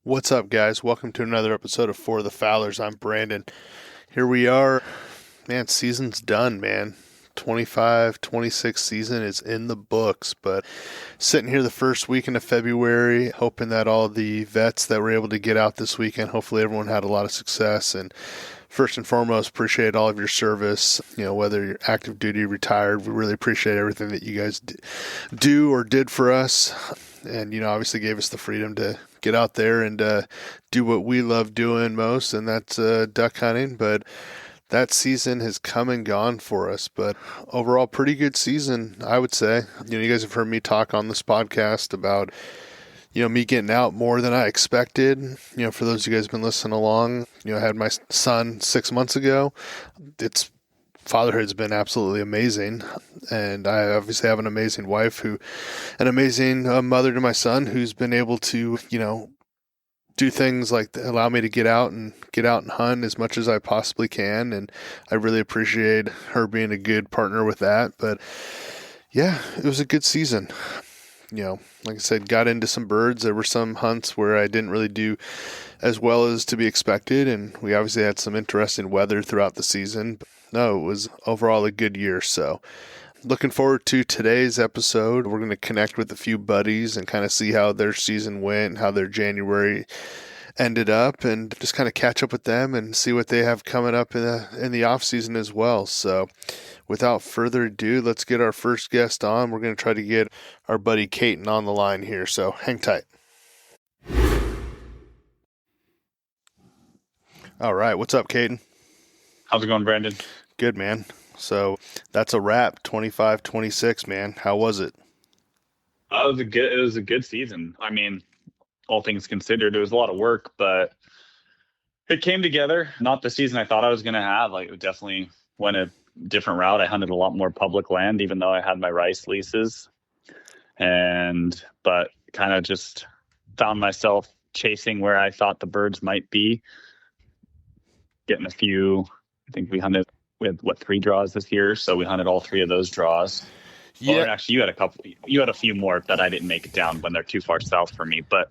What's up, guys? Welcome to another episode of For the Fowlers. I'm Brandon. Here we are. Man, season's done, man. 25-26 season is in the books, but sitting here the first weekend of February, hoping that all the vets that were able to get out this weekend, hopefully everyone had a lot of success. And first and foremost, appreciate all of your service, whether you're active duty, retired. We really appreciate everything that you guys do or did for us. And, obviously gave us the freedom to get out there and do what we love doing most, and that's duck hunting. But that season has come and gone for us. But overall, pretty good season, I would say. You guys have heard me talk on this podcast about, me getting out more than I expected. For those of you guys who've been listening along, I had my son 6 months ago. Fatherhood's been absolutely amazing, and I obviously have an amazing wife an amazing mother to my son who's been able to, do things like allow me to get out and hunt as much as I possibly can, and I really appreciate her being a good partner with that. But yeah, it was a good season. Like I said, got into some birds. There were some hunts where I didn't really do as well as to be expected, and we obviously had some interesting weather throughout the season. No, it was overall a good year. So looking forward to today's episode. We're going to connect with a few buddies and kind of see how their season went, how their January ended up, and just kind of catch up with them and see what they have coming up in the off season as well. So without further ado, let's get our first guest on. We're going to try to get our buddy Caeton on the line here. So hang tight. All right. What's up, Caeton? How's it going, Brandon? Good, man. So that's a wrap. 25-26, man. How was it? It was a good season. I mean, all things considered, it was a lot of work, but it came together. Not the season I thought I was going to have. Like, it definitely went a different route. I hunted a lot more public land, even though I had my rice leases, but kind of just found myself chasing where I thought the birds might be. Getting a few. I think we hunted with 3 draws this year, so we hunted all 3 of those draws. Yeah. Well, actually, you had a few more that I didn't make it down when they're too far south for me. But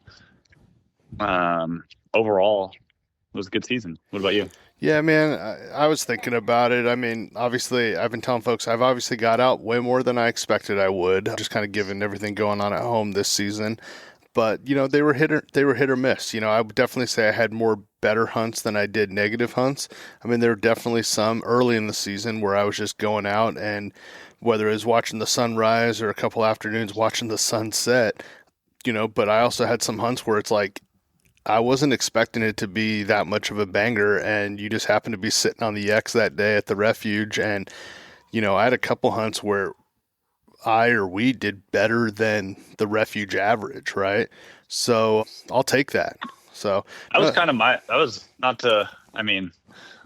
overall, it was a good season. What about you? Yeah, man, I was thinking about it. I mean, obviously, I've been telling folks I've obviously got out way more than I expected I would, just kind of given everything going on at home this season. But, they were hit or miss. I would definitely say I had more better hunts than I did negative hunts. I mean, there were definitely some early in the season where I was just going out, and whether it was watching the sunrise or a couple afternoons watching the sunset, but I also had some hunts where it's like I wasn't expecting it to be that much of a banger, and you just happened to be sitting on the X that day at the refuge, and, I had a couple hunts where we did better than the refuge average, right? So I'll take that. So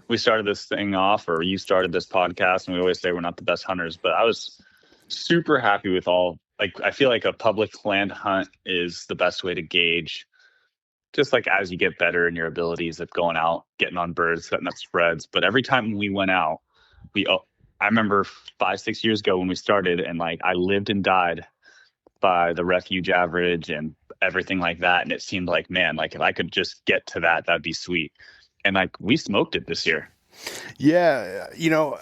we started this thing off, or you started this podcast, and we always say we're not the best hunters, but I was super happy with I feel like a public land hunt is the best way to gauge, just like as you get better in your abilities of going out, getting on birds, setting up spreads. But every time we went out, I remember 5-6 years ago when we started, and I lived and died by the refuge average and everything like that. And it seemed like, man, if I could just get to that'd be sweet. And we smoked it this year. Yeah.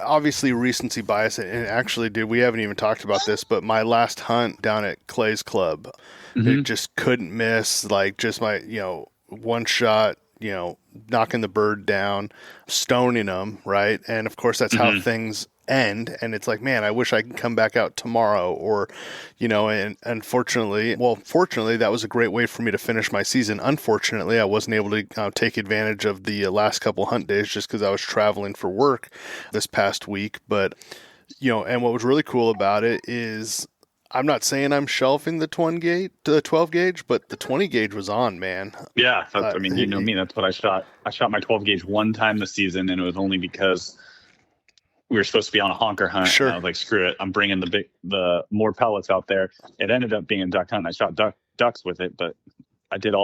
Obviously recency bias. And actually, dude, we haven't even talked about this, but my last hunt down at Clay's Club, it just couldn't miss. Just my, one shot, knocking the bird down, stoning them. Right. And of course, that's how things end, and it's like, man, I wish I could come back out tomorrow, or and fortunately that was a great way for me to finish my season. Unfortunately, I wasn't able to take advantage of the last couple hunt days just because I was traveling for work this past week. But and what was really cool about it is, I'm not saying I'm shelving the 12 gauge, but the 20 gauge was on, man. Yeah, you know me, that's what I shot. I shot my 12 gauge one time this season, and it was only because we were supposed to be on a honker hunt. Sure. And I was like, screw it, I'm bringing the more pellets out there. It ended up being a duck hunt. I shot ducks with it, but I did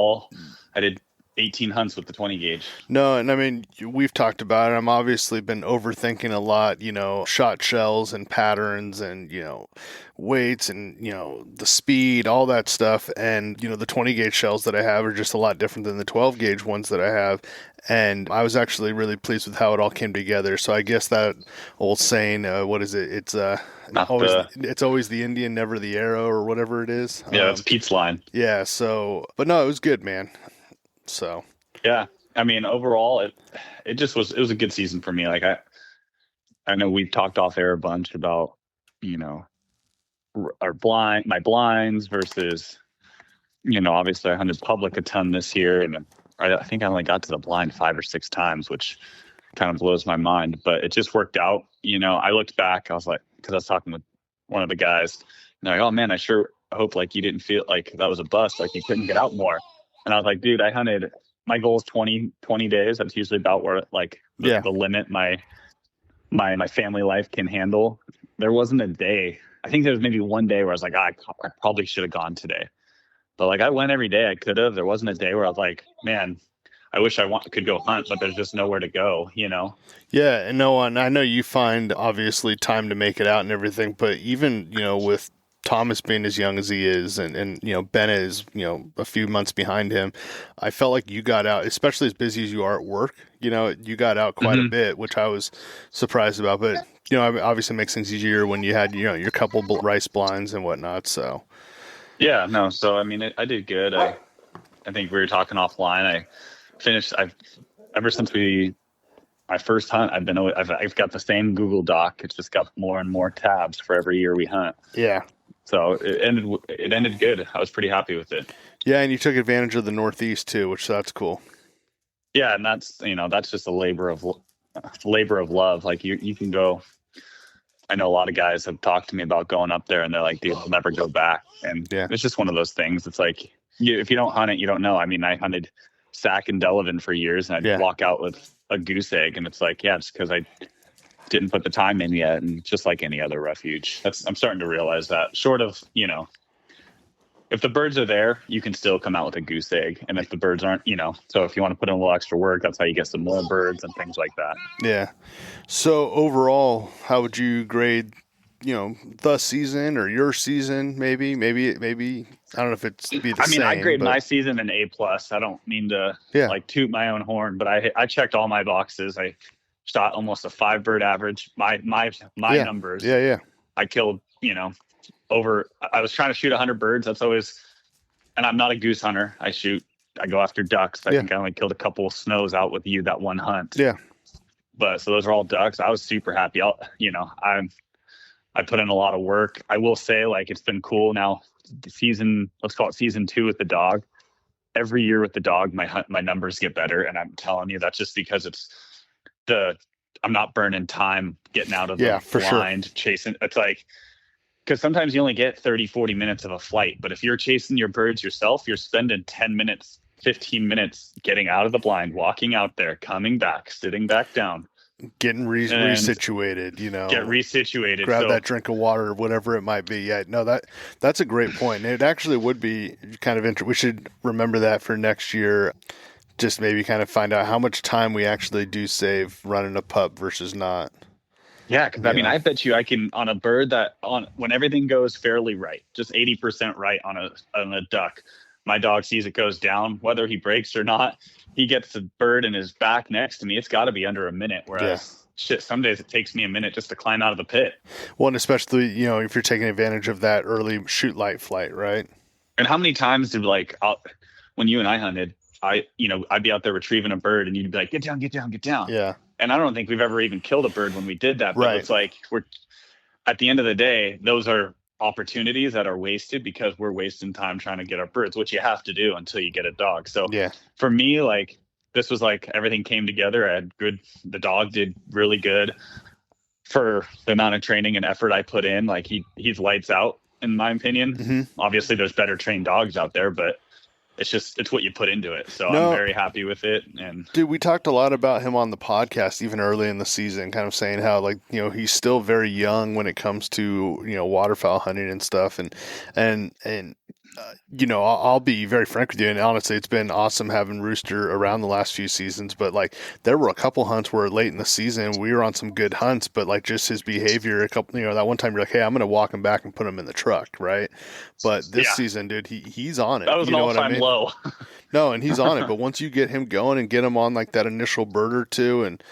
18 hunts with the 20 gauge. No, and I mean, we've talked about it. I'm obviously been overthinking a lot, shot shells and patterns and, weights and, the speed, all that stuff. And, the 20 gauge shells that I have are just a lot different than the 12 gauge ones that I have. And I was actually really pleased with how it all came together. So I guess that old saying, what is it? It's always the Indian, never the arrow, or whatever it is. Yeah, that's Pete's line. Yeah. So, but no, it was good, man. So. Yeah, I mean, overall, it was a good season for me. Like I know we've talked off air a bunch about, my blinds versus, obviously I hunted public a ton this year, and I think I only got to the blind 5 or 6 times, which kind of blows my mind. But it just worked out. I looked back, I was like, because I was talking with one of the guys, and they're like, oh man, I sure hope like you didn't feel like that was a bust, like you couldn't get out more. And I was like, dude, I hunted. My goal is 20 days. That's usually about where the limit my family life can handle. There wasn't a day. I think there was maybe one day where I was like, I probably should have gone today. But like I went every day I could have. There wasn't a day where I was like, man, I wish could go hunt, but there's just nowhere to go, Yeah, and I know you find obviously time to make it out and everything, but even, with Thomas being as young as he is and Bennett is, a few months behind him, I felt like you got out, especially as busy as you are at work, you got out quite a bit, which I was surprised about. But, obviously makes things easier when you had, your couple rice blinds and whatnot. So. Yeah, no. So, I mean, I did good. I think we were talking offline. Ever since my first hunt, I've got the same Google Doc. It's just got more and more tabs for every year we hunt. Yeah. So it ended good. I was pretty happy with it. Yeah, and you took advantage of the Northeast too, which that's cool. Yeah, and that's just a labor of love. Like you can go. I know a lot of guys have talked to me about going up there, and they're like, "Dude, I'll never go back." And It's just one of those things. It's like if you don't hunt it, you don't know. I mean, I hunted Sac and Delavan for years, and I'd walk out with a goose egg, and it's like, yeah, it's because I didn't put the time in yet, and just like any other refuge. I'm starting to realize that. Short of, if the birds are there, you can still come out with a goose egg. And if the birds aren't, so if you want to put in a little extra work, that's how you get some more birds and things like that. Yeah. So overall, how would you grade, the season or your season? Maybe, I don't know if it's be the same. I grade my season an A+. I don't mean to like toot my own horn, but I checked all my boxes. I shot almost a 5 bird average. My numbers. Yeah. I killed, I was trying to shoot 100 birds. That's always, and I'm not a goose hunter. I go after ducks. I think I only killed a couple of snows out with you that one hunt. Yeah. But so those are all ducks. I was super happy. I put in a lot of work. I will say, like, it's been cool now. Let's call it season 2 with the dog. Every year with the dog, my numbers get better. And I'm telling you, that's just because I'm not burning time getting out of the blind, chasing. It's like, because sometimes you only get 30, 40 minutes of a flight. But if you're chasing your birds yourself, you're spending 10 minutes, 15 minutes getting out of the blind, walking out there, coming back, sitting back down. Getting resituated, Get resituated. Grab that drink of water, whatever it might be. Yeah, no, that's a great point. It actually would be kind of interesting. We should remember that for next year. Just maybe kind of find out how much time we actually do save running a pup versus not. Yeah, because I mean, I bet you I can on a bird when everything goes fairly right, just 80% right on a duck. My dog sees it goes down, whether he breaks or not. He gets the bird in his back next to me. It's got to be under a minute. Whereas, some days it takes me a minute just to climb out of the pit. Well, and especially, if you're taking advantage of that early shoot light flight, right? And how many times did when you and I hunted, I'd be out there retrieving a bird and you'd be like, get down, get down, get down. Yeah. And I don't think we've ever even killed a bird when we did that. But right. It's like at the end of the day, those are opportunities that are wasted because we're wasting time trying to get our birds, which you have to do until you get a dog. So for me, like, this was like everything came together. The dog did really good for the amount of training and effort I put in. Like he's lights out in my opinion. Mm-hmm. Obviously there's better trained dogs out there, but it's what you put into it. So I'm very happy with it. And dude, we talked a lot about him on the podcast, even early in the season, kind of saying how, like, he's still very young when it comes to, waterfowl hunting and stuff. And I'll be very frank with you, and honestly, it's been awesome having Rooster around the last few seasons. But like, there were a couple hunts where late in the season we were on some good hunts, but like just his behavior, that one time you're like, hey, I'm going to walk him back and put him in the truck, right? But this season, dude, he's on it. That was an all-time low. No, and he's on it. But once you get him going and get him on like that initial bird or two, and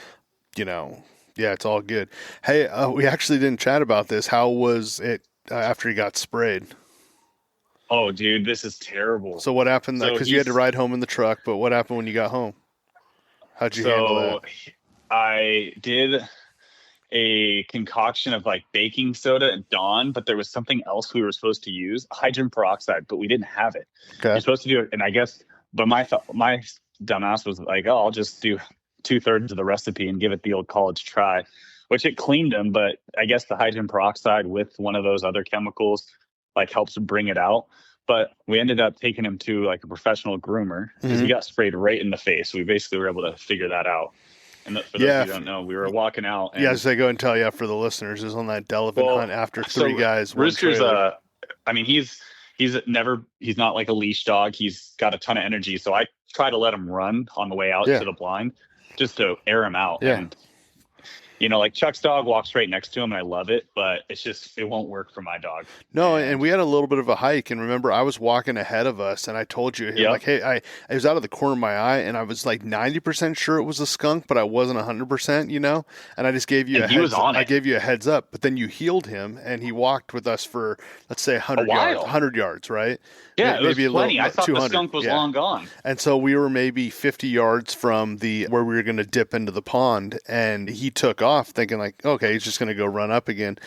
yeah, it's all good. Hey, we actually didn't chat about this. How was it after he got sprayed? Oh, dude, this is terrible. So what happened? Because you had to ride home in the truck, but what happened when you got home? How'd you handle that? I did a concoction of like baking soda and Dawn, but there was something else we were supposed to use, hydrogen peroxide, but we didn't have it. Okay. You're supposed to do it, and I guess, but my dumbass was like, oh, I'll just do 2/3 of the recipe and give it the old college try, which it cleaned them, but I guess the hydrogen peroxide with one of those other chemicals like helps bring it out. But we ended up taking him to like a professional groomer because he got sprayed right in the face. We basically were able to figure that out. And for those who don't know, we were walking out. And, as I go and tell you for the listeners, is on that Delavan hunt after three guys. Rooster's he's not like a leash dog. He's got a ton of energy. So I try to let him run on the way out to the blind just to air him out. Yeah. And like Chuck's dog walks right next to him, and I love it, but it won't work for my dog. No, and we had a little bit of a hike, and remember, I was walking ahead of us, and I told you, like, hey, I was out of the corner of my eye, and I was like 90% sure it was a skunk, but I wasn't 100%, and I just gave you I gave you a heads up, but then you healed him, and he walked with us for, let's say, 100 yards, right? Yeah, maybe it was plenty. I thought the skunk was long gone. And so we were maybe 50 yards from where we were going to dip into the pond, and he took off thinking like, okay, he's just going to go run up again.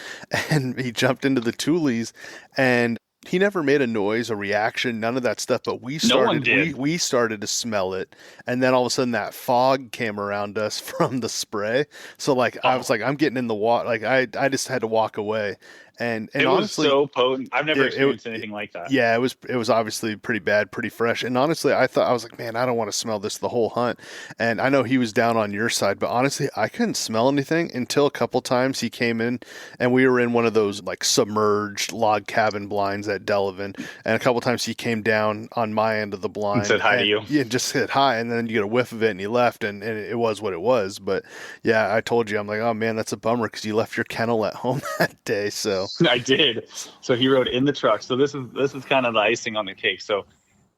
And he jumped into the tules, and he never made a noise, a reaction, none of that stuff. But we started to smell it, and then all of a sudden that fog came around us from the spray. So like I was like, I'm getting in the water. Like I just had to walk away. And it honestly, was so potent. I've never experienced anything like that. Yeah, it was obviously pretty bad, pretty fresh. And honestly, I was like, man, I don't want to smell this the whole hunt. And I know he was down on your side, but honestly, I couldn't smell anything until a couple times he came in, and we were in one of those like submerged log cabin blinds at Delavan. And a couple times he came down on my end of the blind and said hi to you. Yeah, just said hi, and then you get a whiff of it, and he left, and it was what it was. But yeah, I told you, I'm like, oh man, that's a bummer because you left your kennel at home that day. So. I did. So he rode in the truck. So this is kind of the icing on the cake. So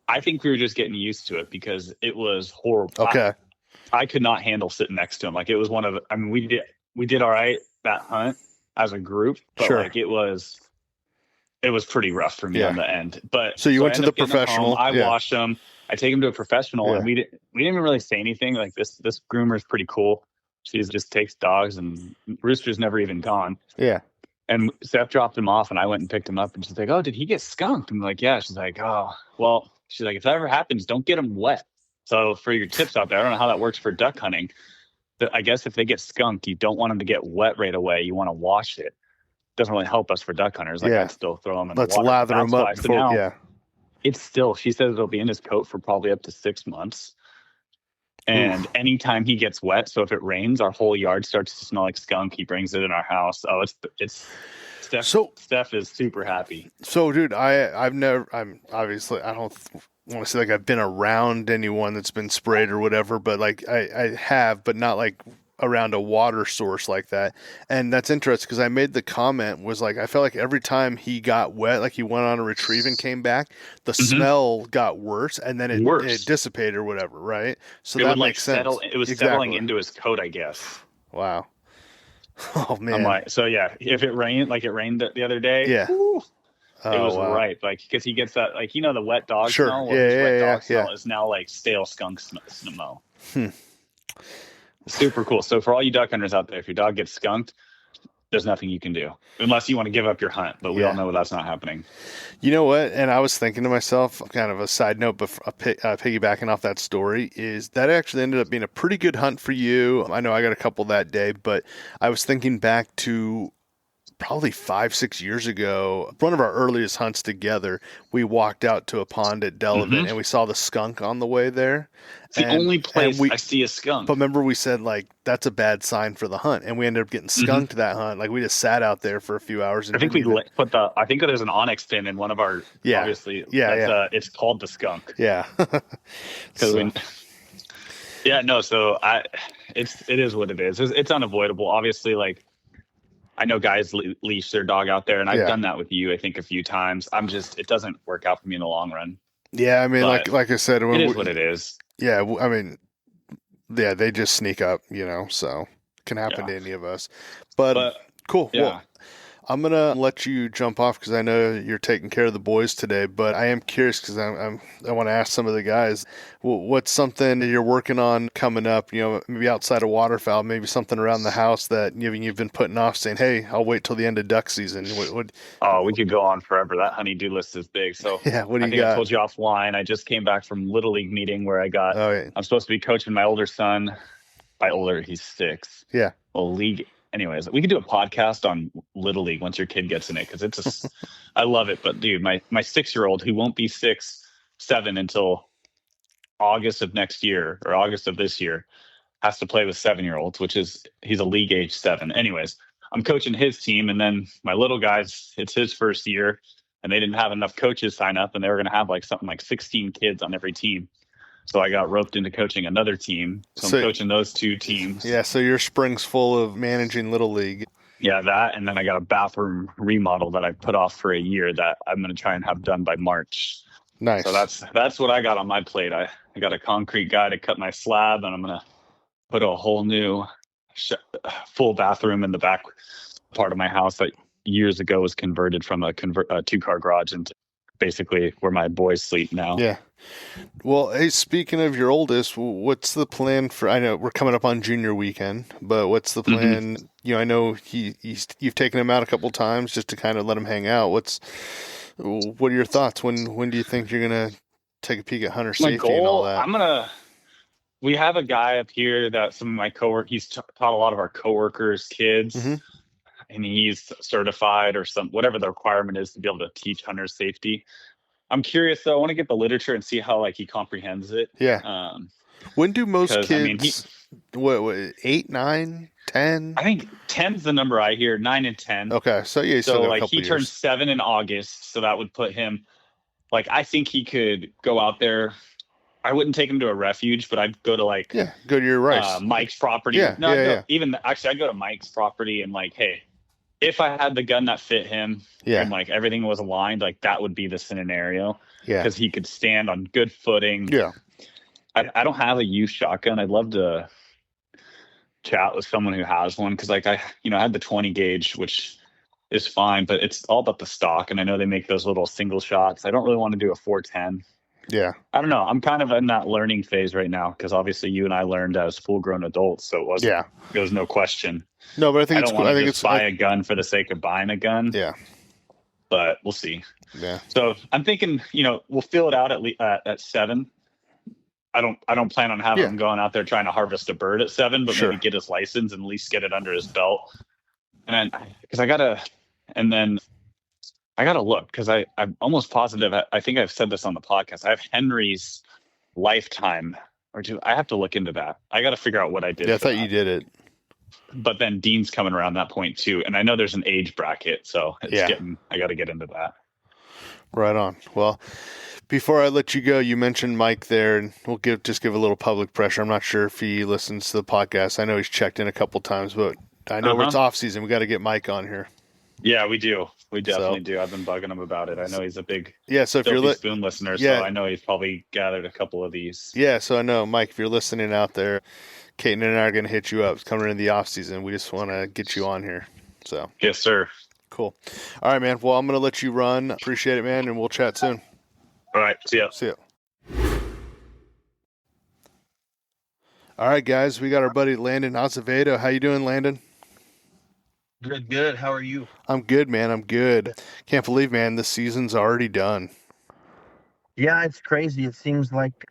I think we were just getting used to it because it was horrible. Okay. I could not handle sitting next to him. Like it was we did all right that hunt as a group, but like it was pretty rough for me on the end. But so you went to the professional. I washed him. I take him to a professional, and we didn't even really say anything. Like this groomer is pretty cool. She just takes dogs, and Rooster's never even gone. Yeah. And Steph dropped him off, and I went and picked him up. And she's like, "Oh, did he get skunked?" I'm like, "Yeah." She's like, "Oh, well." She's like, "If that ever happens, don't get him wet." So for your tips out there, I don't know how that works for duck hunting. But I guess if they get skunked, you don't want them to get wet right away. You want to wash it. Doesn't really help us for duck hunters. Like I'd still throw them in Let's the water. lather them up before. It's still. She says it'll be in his coat for probably up to 6 months. And anytime he gets wet, so if it rains, our whole yard starts to smell like skunk. He brings it in our house. Oh, it's Steph is super happy. So, dude, I'm obviously, I don't want to say like I've been around anyone that's been sprayed or whatever, but like I have, but not like around a water source like that. And that's interesting because I made the comment was like, I felt like every time he got wet, like he went on a retrieve and came back, the smell got worse, and then it dissipated or whatever, right? So that makes sense. It was settling into his coat, I guess. Wow. Oh man. I'm like, so yeah, if it rained, like it rained the other day, it was right. Like, because he gets that, like, the wet dog smell. Wet dog smell is now like stale skunk smell. Super cool. So for all you duck hunters out there, if your dog gets skunked, there's nothing you can do unless you want to give up your hunt. But we all know that's not happening. You know what? And I was thinking to myself, kind of a side note, but piggybacking off that story, is that actually ended up being a pretty good hunt for you. I know I got a couple that day, but I was thinking back to probably 5-6 years ago, one of our earliest hunts together, we walked out to a pond at Delavan and we saw the skunk on the way there. It's the only place I see a skunk. But remember we said, like, that's a bad sign for the hunt. And we ended up getting skunked that hunt. Like, we just sat out there for a few hours. And I think I think there's an onyx pin in one of our, obviously. It's called the skunk. Yeah. So it is what it is. It's unavoidable. Obviously, like, I know guys leash their dog out there, and I've done that with you, I think, a few times. it doesn't work out for me in the long run. Yeah, I mean, but like I said, it is what it is. Yeah, I mean, they just sneak up, so it can happen to any of us. But cool. Yeah. Well, I'm going to let you jump off because I know you're taking care of the boys today, but I am curious because I want to ask some of the guys, what's something that you're working on coming up, maybe outside of waterfowl, maybe something around the house that you've been putting off saying, hey, I'll wait till the end of duck season. Oh, we could go on forever. That honey-do list is big. So yeah, what do you got? I told you offline, I just came back from Little League meeting where I'm supposed to be coaching my older son. By older, he's 6. Yeah. Well, league. Anyways, we could do a podcast on Little League once your kid gets in it because I love it. But dude, my 6-year-old who won't be 6, 7 until August of next year or August of this year has to play with 7-year-olds, he's a league age 7. Anyways, I'm coaching his team, and then my little guy's it's his first year, and they didn't have enough coaches sign up, and they were going to have something like 16 kids on every team. So I got roped into coaching another team. So I'm coaching those 2 teams. Yeah, so your spring's full of managing Little League. Yeah, that, and then I got a bathroom remodel that I put off for a year that I'm going to try and have done by March. Nice. So that's what I got on my plate. I got a concrete guy to cut my slab, and I'm going to put a whole new full bathroom in the back part of my house that years ago was converted from a 2-car garage into basically where my boys sleep now. Yeah. Well, hey, speaking of your oldest, what's the plan for, I know we're coming up on junior weekend, but what's the plan? I know you've taken him out a couple times just to kind of let him hang out. What are your thoughts? When do you think you're going to take a peek at hunter safety and all that? We have a guy up here that some of my he's taught a lot of our coworkers' kids, and he's certified or whatever the requirement is to be able to teach hunter safety. I'm curious though. I want to get the literature and see how he comprehends it. Yeah. When do most kids? What 8, 9, 10? I think 10's the number I hear. 9 and 10. Okay, so yeah. So he turns 7 in August, so that would put him. I think he could go out there. I wouldn't take him to a refuge, but I'd go to go to your rice. Mike's property. Yeah. Even actually, I'd go to Mike's property and hey, if I had the gun that fit him, and everything was aligned, that would be the scenario. Yeah, because he could stand on good footing. Yeah, I don't have a used shotgun. I'd love to chat with someone who has one because I had the 20 gauge, which is fine, but it's all about the stock. And I know they make those little single shots. I don't really want to do a 410. Yeah, I don't know. I'm kind of in that learning phase right now because obviously you and I learned as full-grown adults, so it wasn't. Yeah, there was no question. No, but I think I don't want to just buy a gun for the sake of buying a gun. Yeah, but we'll see. Yeah. So I'm thinking, we'll fill it out at 7. I don't plan on having him going out there trying to harvest a bird at 7, but maybe get his license and at least get it under his belt. And then because I gotta look because I'm almost positive. I think I've said this on the podcast. I have Henry's lifetime, I have to look into that. I got to figure out what I did. Yeah, I thought you did it. But then Dean's coming around that point too, and I know there's an age bracket, so I got to get into that. Right on. Well, before I let you go, you mentioned Mike there, and we'll give a little public pressure. I'm not sure if he listens to the podcast. I know he's checked in a couple times, but I know it's off season. We got to get Mike on here. Yeah, we do. We definitely do. I've been bugging him about it. I know he's a big so if you're Spoon listener, so I know he's probably gathered a couple of these. Yeah, so I know, Mike, if you're listening out there, Caeton and I are going to hit you up. It's coming into the off season. We just want to get you on here. So yes, sir. Cool. All right, man. Well, I'm going to let you run. Appreciate it, man, and we'll chat soon. All right. See ya. See ya. All right, guys. We got our buddy Landon Azevedo. How you doing, Landon? Good. How are you? I'm good, man. I'm good. Can't believe, man, the season's already done. Yeah, it's crazy. It seems like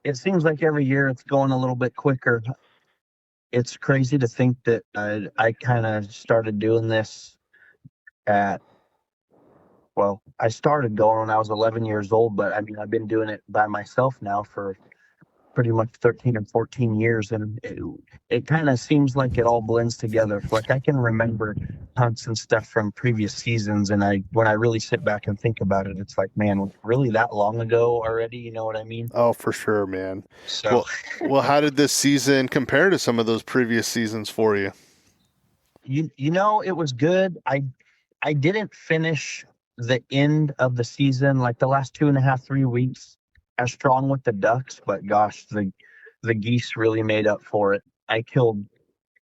every year it's going a little bit quicker. It's crazy to think that I kind of started doing this at, well, I started going when I was 11 years old, but I mean, I've been doing it by myself now for pretty much 13 and 14 years. And it kind of seems like it all blends together. Like I can remember hunts and stuff from previous seasons. And when I really sit back and think about it, it's like, man, was it really that long ago already? You know what I mean? Oh, for sure, man. So, well, how did this season compare to some of those previous seasons for you? you know, it was good. I didn't finish the end of the season, like the last 2.5, 3 weeks, as strong with the ducks, but gosh, the geese really made up for it. I killed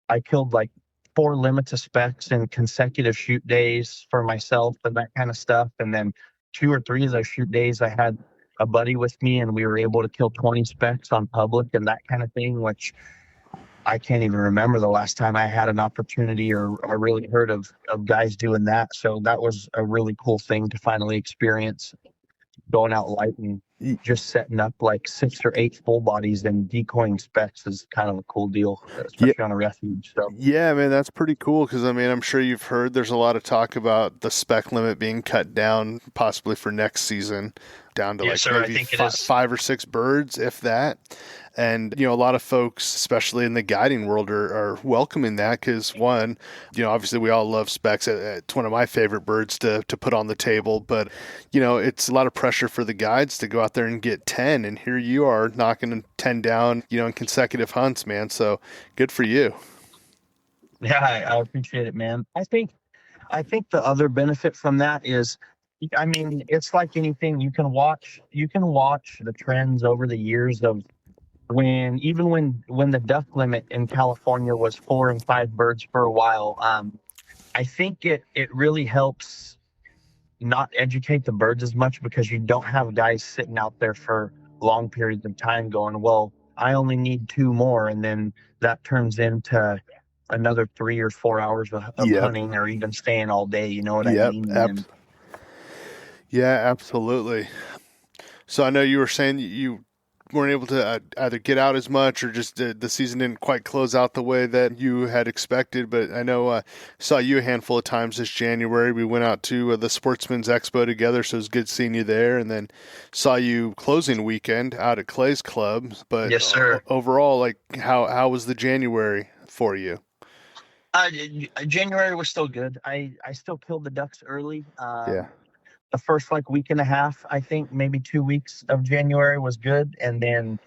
like 4 limits of specks in consecutive shoot days for myself and that kind of stuff. And then 2 or 3 of those shoot days, I had a buddy with me, and we were able to kill 20 specks on public and that kind of thing, which I can't even remember the last time I had an opportunity or really heard of guys doing that. So that was a really cool thing to finally experience, going out light and just setting up like 6 or 8 full bodies and decoying specks is kind of a cool deal, especially on a refuge. So yeah, man, that's pretty cool. Because I mean, I'm sure you've heard there's a lot of talk about the spec limit being cut down, possibly for next season, down to maybe 5 or 6 birds, if that. And, you know, a lot of folks, especially in the guiding world, are welcoming that because, one, you know, obviously we all love specks. It's one of my favorite birds to put on the table. But, you know, it's a lot of pressure for the guides to go out there and get 10. And here you are knocking 10 down, you know, in consecutive hunts, man. So good for you. yeah, I appreciate it, man. I think the other benefit from that is, I mean, it's like anything. You can watch the trends over the years of when the duck limit in California was 4 and 5 birds for a while. I think it really helps not educate the birds as much, because you don't have guys sitting out there for long periods of time going, well, I only need 2 more, and then that turns into another 3 or 4 hours of hunting, or even staying all day. You know what I mean? Yeah, absolutely. So I know you were saying you weren't able to either get out as much, or just the season didn't quite close out the way that you had expected. But I know I saw you a handful of times this January. We went out to the Sportsman's Expo together, so it was good seeing you there. And then saw you closing weekend out at Clay's Club. But yes, sir. Overall, like how was the January for you? January was still good. I still killed the ducks early. Yeah. The first like week and a half, I think maybe 2 weeks of January was good, and then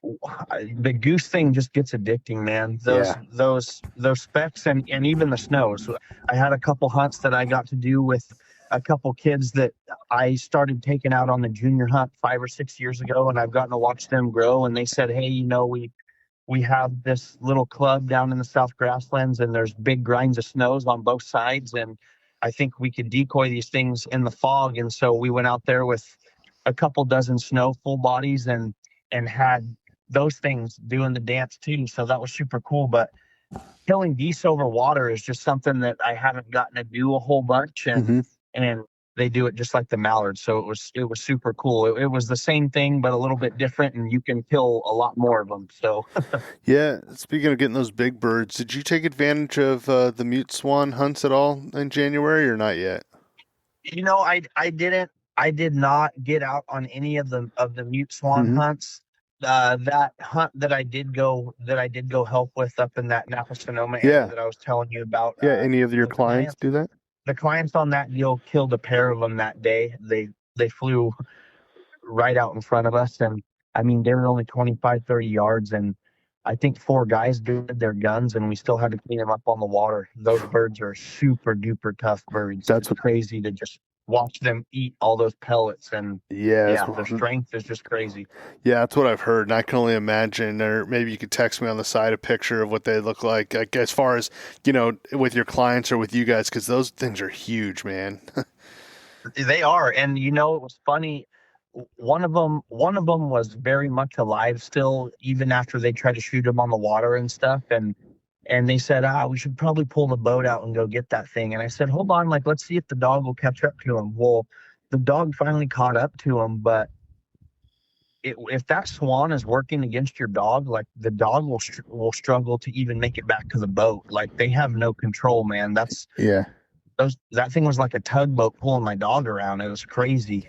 the goose thing just gets addicting, man. Those specks and even the snows. I had a couple hunts that I got to do with a couple kids that I started taking out on the junior hunt 5 or 6 years ago, and I've gotten to watch them grow. And they said, hey, you know, we have this little club down in the South Grasslands, and there's big grinds of snows on both sides, and I think we could decoy these things in the fog. And so we went out there with a couple dozen snow full bodies and had those things doing the dance too. So that was super cool. But killing geese over water is just something that I haven't gotten to do a whole bunch. And they do it just like the mallard. So it was super cool. It was the same thing, but a little bit different, and you can kill a lot more of them. So yeah. Speaking of getting those big birds, did you take advantage of the mute swan hunts at all in January, or not yet? You know, I did not get out on any of the mute swan hunts. That hunt that I did go help with up in that Napa Sonoma area that I was telling you about. Yeah. Any of your clients do that? The clients on that deal killed a pair of them that day. They flew right out in front of us, and I mean, they were only 25, 30 yards, and I think 4 guys did their guns, and we still had to clean them up on the water. Those birds are super duper tough birds. That's crazy to just watch them eat all those pellets, and their strength is just crazy. Yeah, that's what I've heard, and I can only imagine. Or maybe you could text me on the side a picture of what they look like as far as, you know, with your clients or with you guys, because those things are huge, man. They are, and you know, it was funny. One of them was very much alive still, even after they tried to shoot him on the water and stuff. And they said, we should probably pull the boat out and go get that thing. And I said, hold on, like, let's see if the dog will catch up to him. Well, the dog finally caught up to him, but if that swan is working against your dog, like, the dog will struggle to even make it back to the boat. Like, they have no control, man. that thing was like a tugboat pulling my dog around. It was crazy.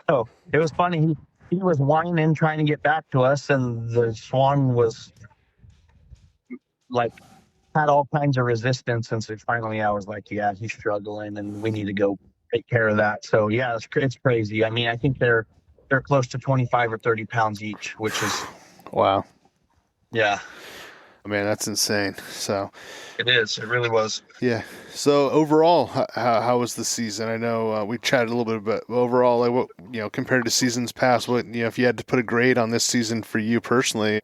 So it was funny. He was whining, trying to get back to us, and the swan was like had all kinds of resistance. And so finally, I was like, "Yeah, he's struggling, and we need to go take care of that." So yeah, it's crazy. I mean, I think they're close to 25 or 30 pounds each, which is Wow. yeah. Man, that's insane. So It is. It really was. yeah. So overall, how was the season? I know we chatted a little bit, but overall, like what compared to seasons past, what if you had to put a grade on this season for you personally,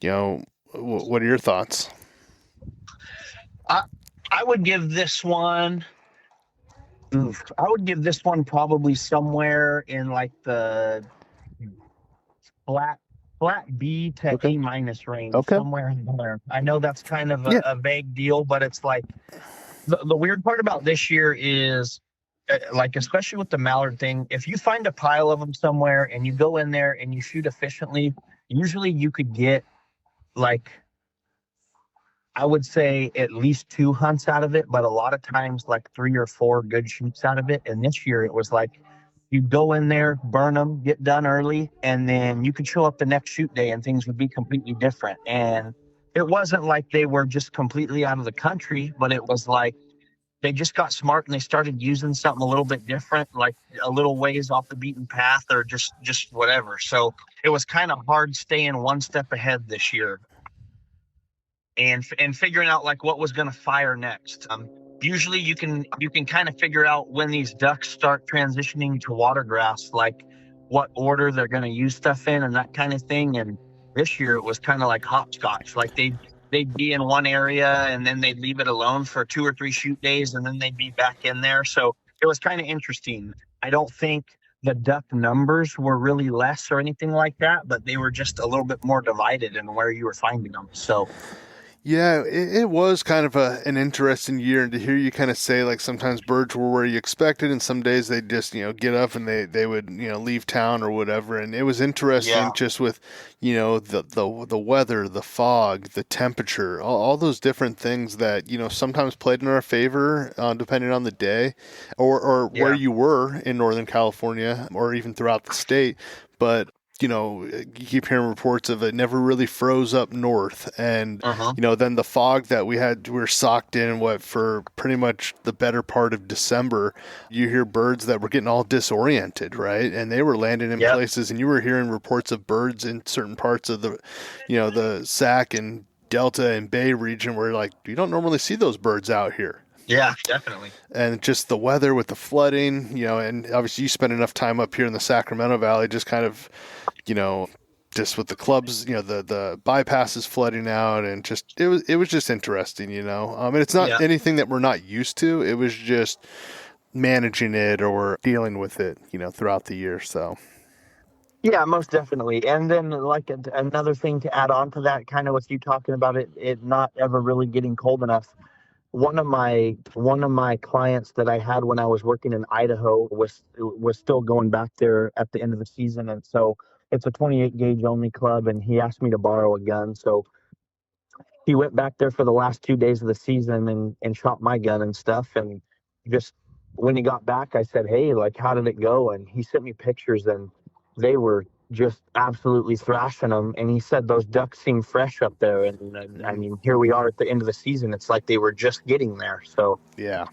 what are your thoughts? I would give this one. I would give this one probably somewhere in like the flat B to Okay. A minus range, Okay. somewhere in there. I know that's kind of Yeah. a vague deal, but it's like the weird part about this year is like, especially with the mallard thing, if you find a pile of them somewhere and you go in there and you shoot efficiently, usually you could get like, I would say at least 2 hunts out of it, but a lot of times like 3 or 4 good shoots out of it. And this year it was like you'd go in there, burn them, get done early, and then you could show up the next shoot day and things would be completely different. And it wasn't like they were just completely out of the country, but it was like they just got smart and they started using something a little bit different, like a little ways off the beaten path or just whatever. So it was kind of hard staying one step ahead this year and figuring out like what was going to fire next. Usually you can kind of figure out when these ducks start transitioning to watergrass, like what order they're going to use stuff in and that kind of thing. And this year it was kind of like hopscotch. Like they'd be in one area and then they'd leave it alone for 2 or 3 shoot days and then they'd be back in there. So it was kind of interesting. I don't think the duck numbers were really less or anything like that, but they were just a little bit more divided in where you were finding them. So Yeah, it was kind of an interesting year, and to hear you kind of say like sometimes birds were where you expected, and some days they just get up and they would leave town or whatever, and it was interesting just with the weather, the fog, the temperature, all those different things that sometimes played in our favor depending on the day, or where you were in Northern California or even throughout the state, but. You keep hearing reports of it never really froze up north. And, then the fog that we were socked in for pretty much the better part of December. You hear birds that were getting all disoriented, right? And they were landing in places, and you were hearing reports of birds in certain parts of the Sac and Delta and Bay region where like, you don't normally see those birds out here. Yeah, definitely. And just the weather with the flooding, and obviously you spend enough time up here in the Sacramento Valley, just kind of, just with the clubs, the bypasses flooding out, and just it was just interesting, and it's not anything that we're not used to. It was just managing it or dealing with it, throughout the year. So. Yeah, most definitely. And then like another thing to add on to that, kind of with you talking about it not ever really getting cold enough. One of my clients that I had when I was working in Idaho was still going back there at the end of the season, and so it's a 28 gauge only club, and he asked me to borrow a gun. So he went back there for the last 2 days of the season and shot my gun and stuff. And just when he got back, I said, "Hey, like, how did it go?" And he sent me pictures, and they were just absolutely thrashing them. And he said those ducks seem fresh up there. And I mean, here we are at the end of the season. It's like they were just getting there. So yeah.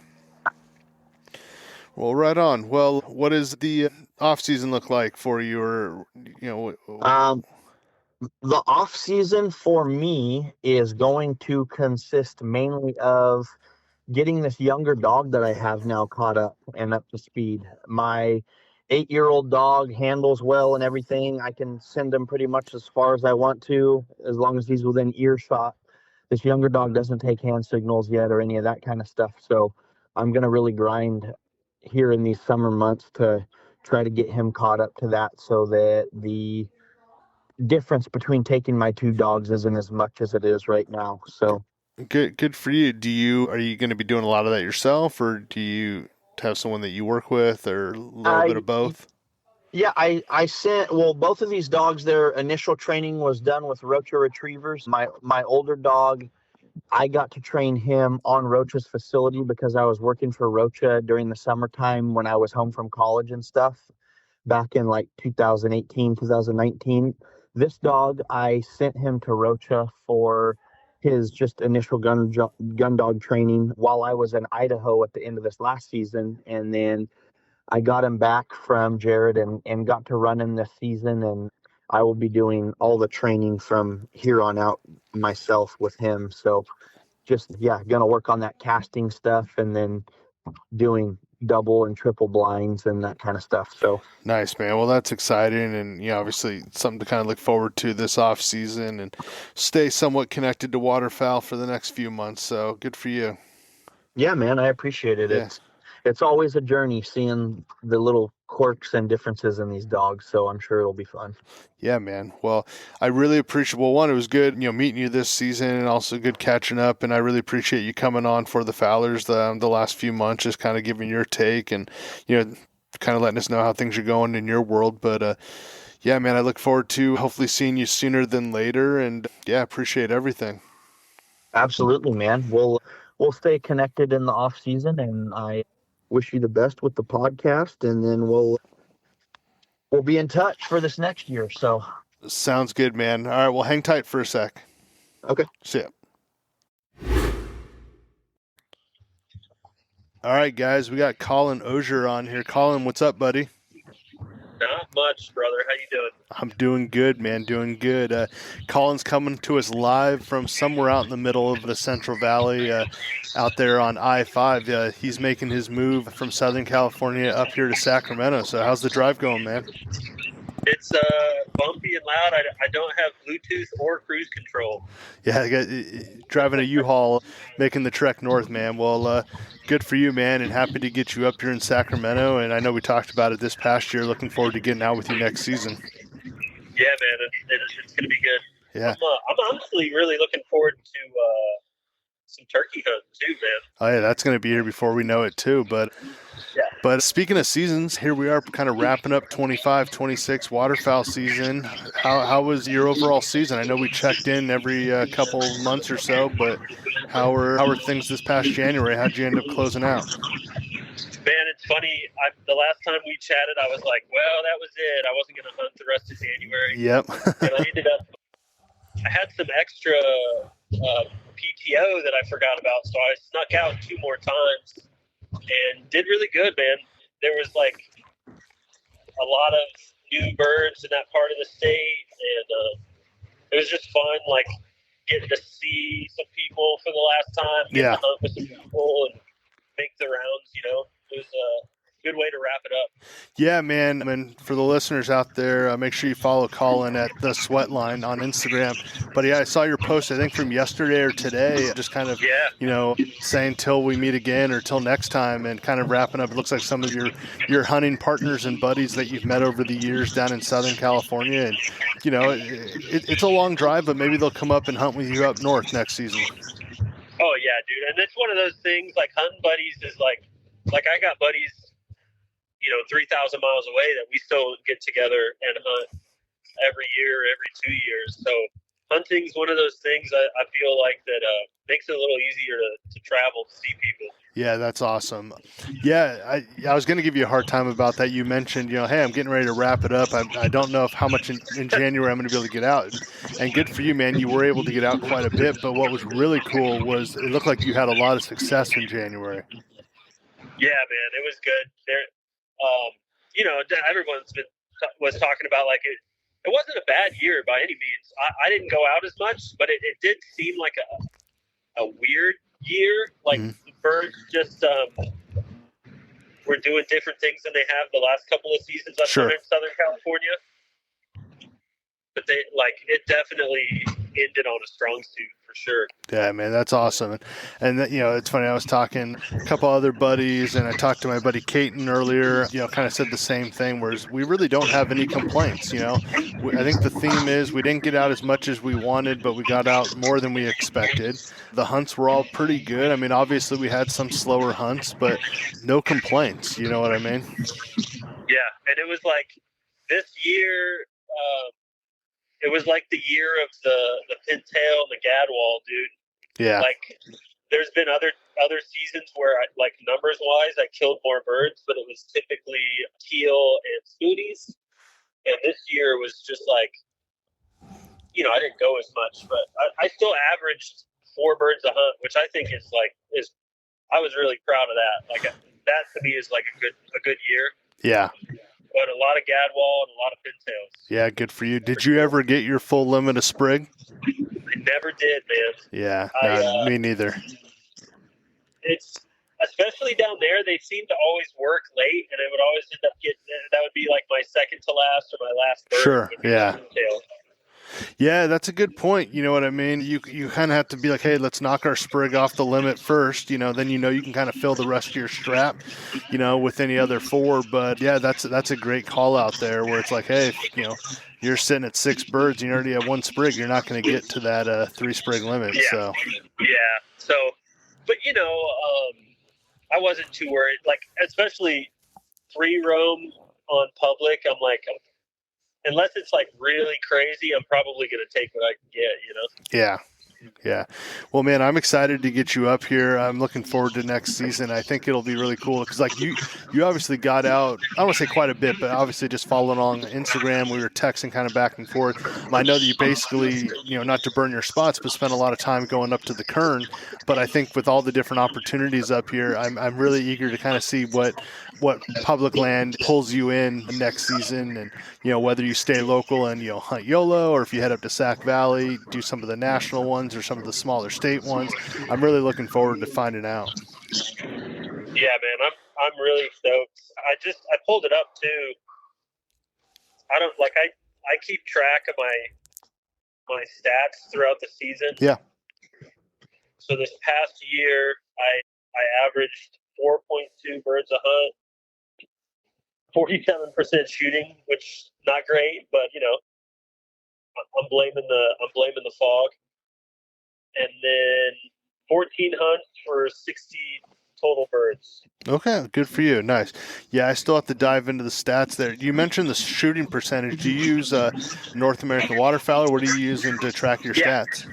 Well, right on. Well, what does the off season look like for you, or the off season for me is going to consist mainly of getting this younger dog that I have now caught up and up to speed. My 8-year-old dog handles well and everything. I can send him pretty much as far as I want to, as long as he's within earshot. This younger dog doesn't take hand signals yet or any of that kind of stuff. So I'm going to really grind here in these summer months to try to get him caught up to that, so that the difference between taking my 2 dogs isn't as much as it is right now. So good for you. Are you going to be doing a lot of that yourself, or do you have someone that you work with, or a little bit of both? Yeah, I sent, well, both of these dogs, their initial training was done with Rocha retrievers. My older dog, I got to train him on Rocha's facility because I was working for Rocha during the summertime when I was home from college and stuff back in like 2018, 2019. This dog, I sent him to Rocha for his just initial gun dog training while I was in Idaho at the end of this last season. And then I got him back from Jared and got to run him this season. And I will be doing all the training from here on out myself with him. So just, going to work on that casting stuff and then doing double and triple blinds and that kind of stuff. So nice, man. Well, that's exciting, and obviously something to kind of look forward to this off season and stay somewhat connected to waterfowl for the next few months. So good for you. Yeah, man, I appreciate it. Yeah. It's always a journey seeing the little quirks and differences in these dogs. So I'm sure it'll be fun. Yeah, man. Well, I really appreciate, well, one, it was good, meeting you this season and also good catching up. And I really appreciate you coming on for the Fowlers the last few months, just kind of giving your take and, kind of letting us know how things are going in your world. But, yeah, man, I look forward to hopefully seeing you sooner than later. And yeah, appreciate everything. Absolutely, man. We'll stay connected in the off season, and I wish you the best with the podcast, and then we'll be in touch for this next year. So sounds good, man. All right, well, hang tight for a sec. Okay. See ya. All right, guys, we got Colin Osier on here. Colin, what's up, buddy? Not much, brother. How you doing? I'm doing good, man. Doing good. Colin's coming to us live from somewhere out in the middle of the Central Valley, out there on I-5. He's making his move from Southern California up here to Sacramento. So how's the drive going, man? It's bumpy and loud. I don't have Bluetooth or cruise control. Yeah, driving a U-Haul, making the trek north, man. Well, good for you, man, and happy to get you up here in Sacramento. And I know we talked about it this past year. Looking forward to getting out with you next season. Yeah, man, it's going to be good. Yeah. I'm honestly really looking forward to some turkey hunting too, man. Oh, yeah, that's going to be here before we know it too. But speaking of seasons, here we are kind of wrapping up 25, 26 waterfowl season. How was your overall season? I know we checked in every couple months or so, but how were things this past January? How'd you end up closing out? Man, it's funny. The last time we chatted, I was like, well, that was it. I wasn't going to hunt the rest of January. Yep. And I had some extra PTO that I forgot about, so I snuck out 2 more times and did really good, man. There was like a lot of new birds in that part of the state, and it was just fun, like getting to see some people for the last time, getting to hunt with some people and make the rounds, It was a good way to wrap it up. Yeah, man. I mean, for the listeners out there, make sure you follow Colin at The Sweat Line on Instagram. But yeah, I saw your post, I think from yesterday or today, just kind of, saying till we meet again or till next time, and kind of wrapping up. It looks like some of your hunting partners and buddies that you've met over the years down in Southern California. And, it's a long drive, but maybe they'll come up and hunt with you up north next season. Oh, yeah, dude. And it's one of those things, like hunting buddies is like I got buddies 3,000 miles away that we still get together and hunt every year, every 2 years. So hunting's one of those things I feel like that makes it a little easier to travel to see people. Yeah, that's awesome. Yeah, I was going to give you a hard time about that. You mentioned, hey, I'm getting ready to wrap it up. I don't know how much in January I'm going to be able to get out. And good for you, man. You were able to get out quite a bit. But what was really cool was it looked like you had a lot of success in January. Yeah, man, it was good. Everyone's was talking about like it wasn't a bad year by any means. I didn't go out as much, but it did seem like a weird year. Like the birds just were doing different things than they have the last couple of seasons I've hunted in Southern California. But it definitely ended on a strong suit for sure. Yeah, man, that's awesome. And it's funny. I was talking a couple other buddies, and I talked to my buddy Caeton earlier. Kind of said the same thing. Whereas we really don't have any complaints. I think the theme is we didn't get out as much as we wanted, but we got out more than we expected. The hunts were all pretty good. I mean, obviously we had some slower hunts, but no complaints. You know what I mean? Yeah, and it was like this year. It was like the year of the pintail and the gadwall, dude. Yeah. Like there's been other seasons where like numbers wise I killed more birds, but it was typically teal and snooties. And this year was just like, I didn't go as much, but I still averaged 4 birds a hunt, which I think is I was really proud of that. Like that to me is like a good year. Yeah. But a lot of gadwall and a lot of pintails. Yeah, good for you. Did you ever get your full limit of sprig? I never did, man. Yeah, no, me neither. It's especially down there. They seem to always work late, and I would always end up getting. That would be like my second to last or my last bird. Sure. Yeah. Pintail. Yeah, that's a good point. You know what I mean? You kind of have to be like, hey, let's knock our sprig off the limit first. Then you can kind of fill the rest of your strap, with any other 4. But yeah, that's a great call out there where it's like, hey, if, you're sitting at 6 birds and you already have 1 sprig, you're not going to get to that 3 sprig limit. Yeah. So Yeah. So, but I wasn't too worried. Like especially free roam on public, I'm like. Unless it's like really crazy, I'm probably going to take what I can get, Yeah. Yeah. Well, man, I'm excited to get you up here. I'm looking forward to next season. I think it'll be really cool because, like, you obviously got out, I don't want to say quite a bit, but obviously just following along Instagram. We were texting kind of back and forth. I know that you basically, not to burn your spots, but spent a lot of time going up to the Kern. But I think with all the different opportunities up here, I'm really eager to kind of see what public land pulls you in next season, and whether you stay local and hunt YOLO, or if you head up to Sac Valley, do some of the national ones or some of the smaller state ones. I'm really looking forward to finding out. Yeah, man, I'm really stoked. I pulled it up too. I keep track of my stats throughout the season. Yeah. So this past year, I averaged 4.2 birds a hunt, 47% shooting, which not great, but I'm blaming the fog. And then 14 hunts for 60 total birds. Okay, good for you. Nice. Yeah, I still have to dive into the stats there. You mentioned the shooting percentage. Do you use North American waterfowler? What are you using to track your stats?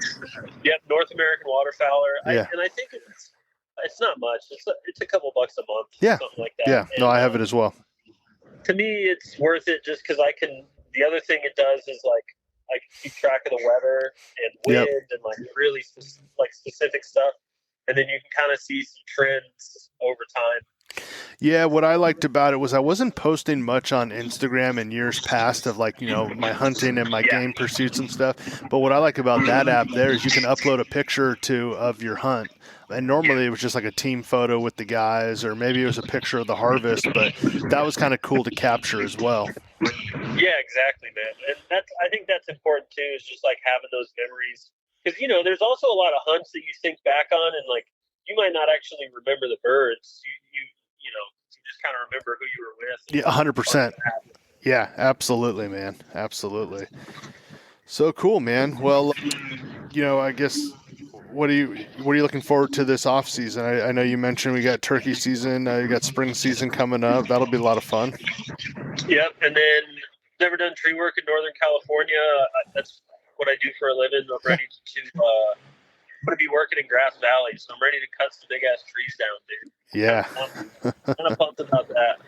Yep, North American waterfowler. Yeah. And I think it's not much. It's a couple bucks a month. Yeah. Something like that. Yeah. And, no, I have it as well. To me, it's worth it just because the other thing it does is like I can keep track of the weather and wind and like really specific stuff. And then you can kind of see some trends over time. Yeah, what I liked about it was I wasn't posting much on Instagram in years past of like, my hunting and my game pursuits and stuff. But what I like about that app there is you can upload a picture or two of your hunt. And normally it was just like a team photo with the guys, or maybe it was a picture of the harvest, but that was kind of cool to capture as well. Yeah, exactly, man. And I think that's important too, is just like having those memories. Because, there's also a lot of hunts that you think back on and like, you might not actually remember the birds. You just kind of remember who you were with. Yeah, 100%. Yeah, absolutely, man. Absolutely. So cool, man. Well, I guess what are you looking forward to this off season? I know you mentioned we got turkey season, you got spring season coming up. That'll be a lot of fun. Yep, and then never done tree work in Northern California. That's what I do for a living. I'm ready to. I'm going to be working in Grass Valley, so I'm ready to cut some big ass trees down, dude. Yeah. Kind of pumped about that.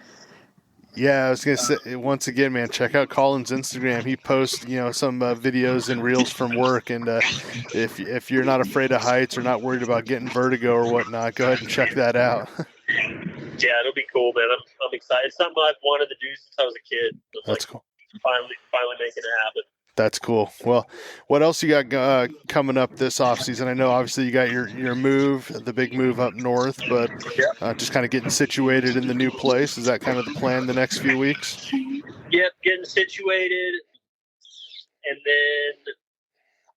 Yeah, I was going to say, once again, man, check out Colin's Instagram. He posts, some videos and reels from work. And if you're not afraid of heights or not worried about getting vertigo or whatnot, go ahead and check that out. Yeah, it'll be cool, man. I'm excited. It's something I've wanted to do since I was a kid. That's cool. Finally making it happen. That's cool. Well, what else you got coming up this off season? I know obviously you got your move, the big move up north, but just kind of getting situated in the new place. Is that kind of the plan the next few weeks? Yep, getting situated, and then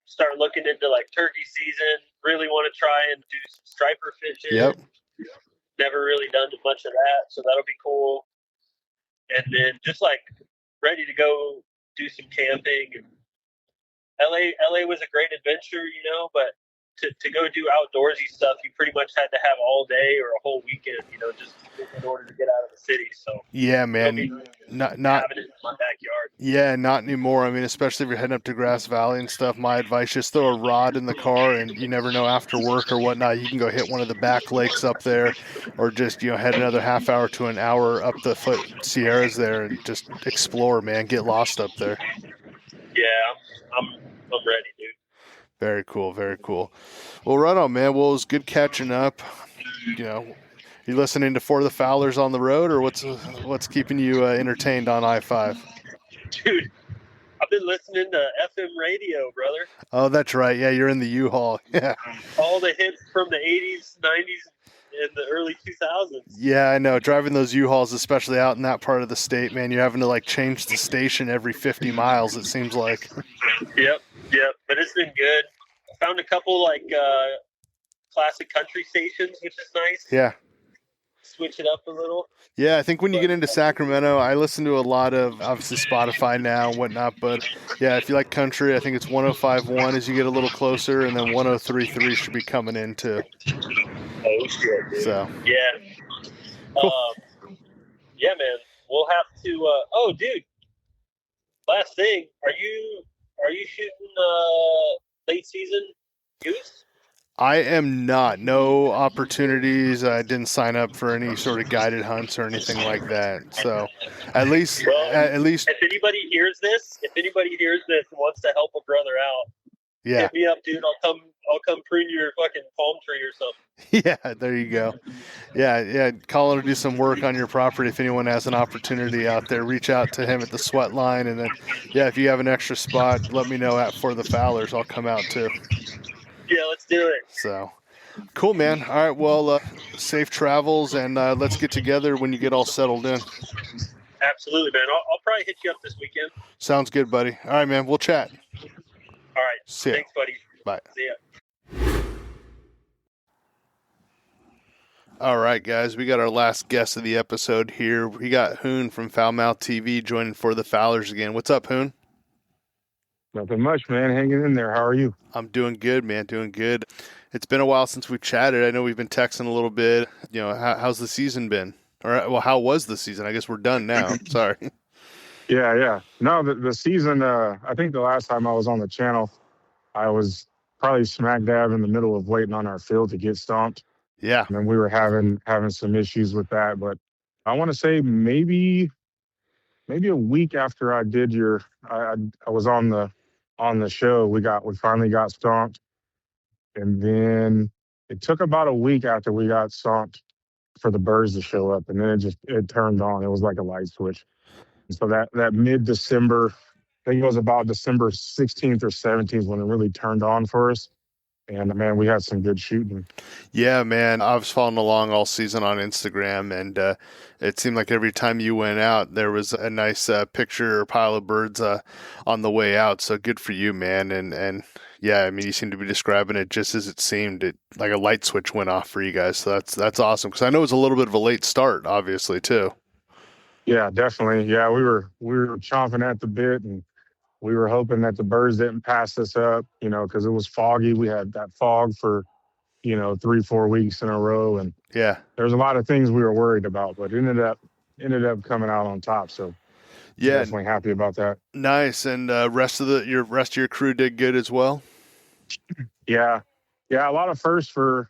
start looking into like turkey season. Really want to try and do some striper fishing. Yep. Never really done much of that, so that'll be cool. And then just like ready to go do some camping. LA was a great adventure, but to go do outdoorsy stuff, you pretty much had to have all day or a whole weekend, just in order to get out of the city. So yeah, man, not having it in my backyard. Yeah, not anymore. I mean, especially if you're heading up to Grass Valley and stuff, my advice, just throw a rod in the car, and you never know, after work or whatnot, you can go hit one of the back lakes up there, or just, head another half hour to an hour up the foot Sierras there and just explore, man. Get lost up there. Yeah, I'm ready, dude. Very cool, very cool. Well, right on, man. Well, it was good catching up. You listening to For the Fowlers on the road, or what's keeping you entertained on I-5? Dude, I've been listening to FM radio, brother. Oh, that's right. Yeah, you're in the U-Haul. Yeah. All the hits from the 80s, 90s, and the early 2000s. Yeah, I know. Driving those U-Hauls, especially out in that part of the state, man, you're having to change the station every 50 miles, it seems like. Yep. But it's been good. I found a couple classic country stations, which is nice. Yeah. Switch it up a little. Yeah, I think when you get into Sacramento, I listen to a lot of, obviously, Spotify now and whatnot, but yeah, if you like country, I think it's 105.1 as you get a little closer, and then 103.3 should be coming in too. Oh, shit, dude. So. Yeah. Cool. Yeah, man. We'll have to, dude. Last thing, are you shooting late season goose? I am not. No opportunities. I didn't sign up for any sort of guided hunts or anything like that. So, at least, if anybody hears this and wants to help a brother out, yeah, hit me up, dude. I'll come prune your fucking palm tree or something. Yeah, there you go. Yeah. Colin will do some work on your property. If anyone has an opportunity out there, reach out to him at the sweat line, and then, yeah, if you have an extra spot, let me know For the Fowlers. I'll come out too. Yeah, let's do it. So, cool, man. All right, well, safe travels, and let's get together when you get all settled in. Absolutely, man. I'll probably hit you up this weekend. Sounds good, buddy. All right, man. We'll chat. All right. See ya. Thanks, buddy. Bye. See ya. All right, guys. We got our last guest of the episode here. We got Houn from Foulmouth TV joining For the Fowlers again. What's up, Houn? Nothing much, man. Hanging in there. How are you? I'm doing good, man. Doing good. It's been a while since we've chatted. I know we've been texting a little bit. How's the season been? Or, well, how was the season? I guess we're done now. Sorry. Yeah. No, the season, I think the last time I was on the channel, I was probably smack dab in the middle of waiting on our field to get stomped. Yeah. And then we were having some issues with that. But I want to say maybe a week after I did I was on the show, we finally got stomped. And then it took about a week after we got stomped for the birds to show up. And then it turned on. It was like a light switch. And so that mid-December, I think it was about December 16th or 17th when it really turned on for us. And, man, we had some good shooting. Yeah, man. I was following along all season on Instagram, and it seemed like every time you went out, there was a nice picture or pile of birds on the way out. So good for you, man. And yeah, I mean, you seem to be describing it just as it seemed. It like a light switch went off for you guys. So that's awesome. Because I know it was a little bit of a late start, obviously, too. Yeah, definitely. Yeah, we were chomping at the bit, and we were hoping that the birds didn't pass us up, because it was foggy. We had that fog for, 3-4 weeks in a row. And yeah, there's a lot of things we were worried about, but ended up coming out on top. So yeah, definitely happy about that. Nice. And rest of your crew did good as well. Yeah. A lot of firsts for